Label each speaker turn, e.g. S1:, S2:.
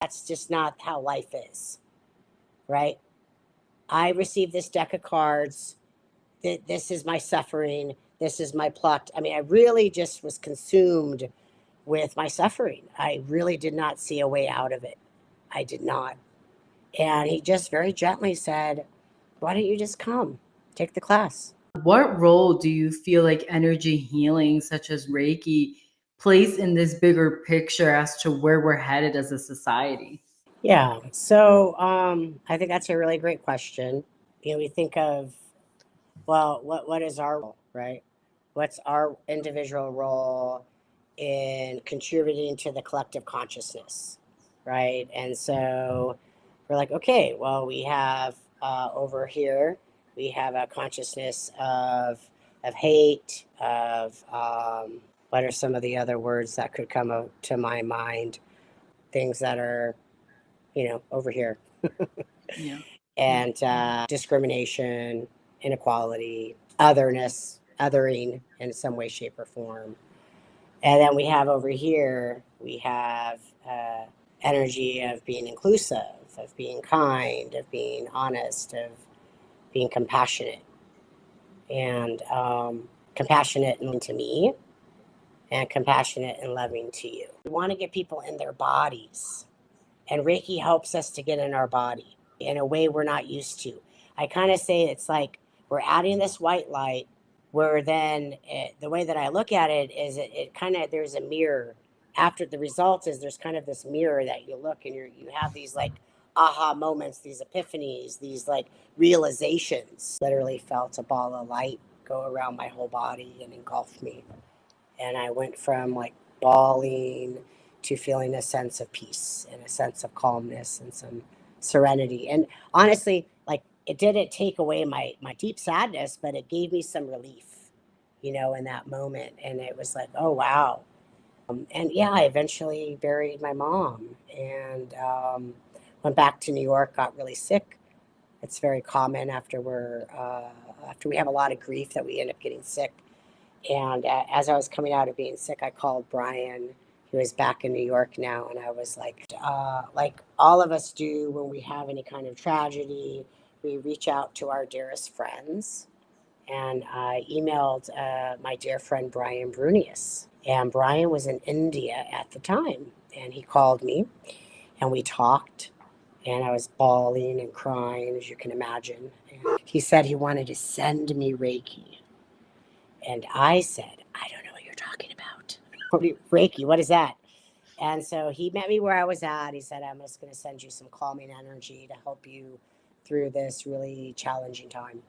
S1: That's just not how life is, right? I received this deck of cards. This is my suffering. This is my plot. I mean, I really just was consumed with my suffering. I really did not see a way out of it. I did not. And he just very gently said, why don't you just come, take the class?
S2: What role do you feel like energy healing, such as Reiki, plays in this bigger picture as to where we're headed as a society?
S1: Yeah. So I think that's a really great question. We think of, well, what is our role, right? What's our individual role in contributing to the collective consciousness, right? And so we're like, okay, well, we have over here, we have a consciousness of hate, of what are some of the other words that could come to my mind? Things that are, over here.
S2: Yeah.
S1: And discrimination, inequality, otherness, othering in some way, shape, or form. And then we have over here, we have energy of being inclusive, of being kind, of being honest, of being compassionate, and compassionate and to me, and compassionate and loving to you. We want to get people in their bodies, and Reiki helps us to get in our body in a way we're not used to. I kind of say it's like we're adding this white light, where then the way that I look at it is it kind of, there's a mirror. After the result is there's kind of this mirror that you look and you have these like aha moments, these epiphanies, these like realizations. Literally felt a ball of light go around my whole body and engulf me. And I went from like bawling to feeling a sense of peace and a sense of calmness and some serenity. And honestly, like it didn't take away my deep sadness, but it gave me some relief, in that moment. And it was like, oh, wow. And yeah, I eventually buried my mom and went back to New York, got really sick. It's very common after we have a lot of grief that we end up getting sick. And as I was coming out of being sick, I called Brian, who is back in New York now, and I was like all of us do when we have any kind of tragedy, we reach out to our dearest friends. And I emailed my dear friend Brian Brunius, and Brian was in India at the time, and he called me, and we talked, and I was bawling and crying, as you can imagine. And he said he wanted to send me Reiki. And I said, I don't know what you're talking about. Reiki, what is that? And so he met me where I was at. He said, I'm just going to send you some calming energy to help you through this really challenging time.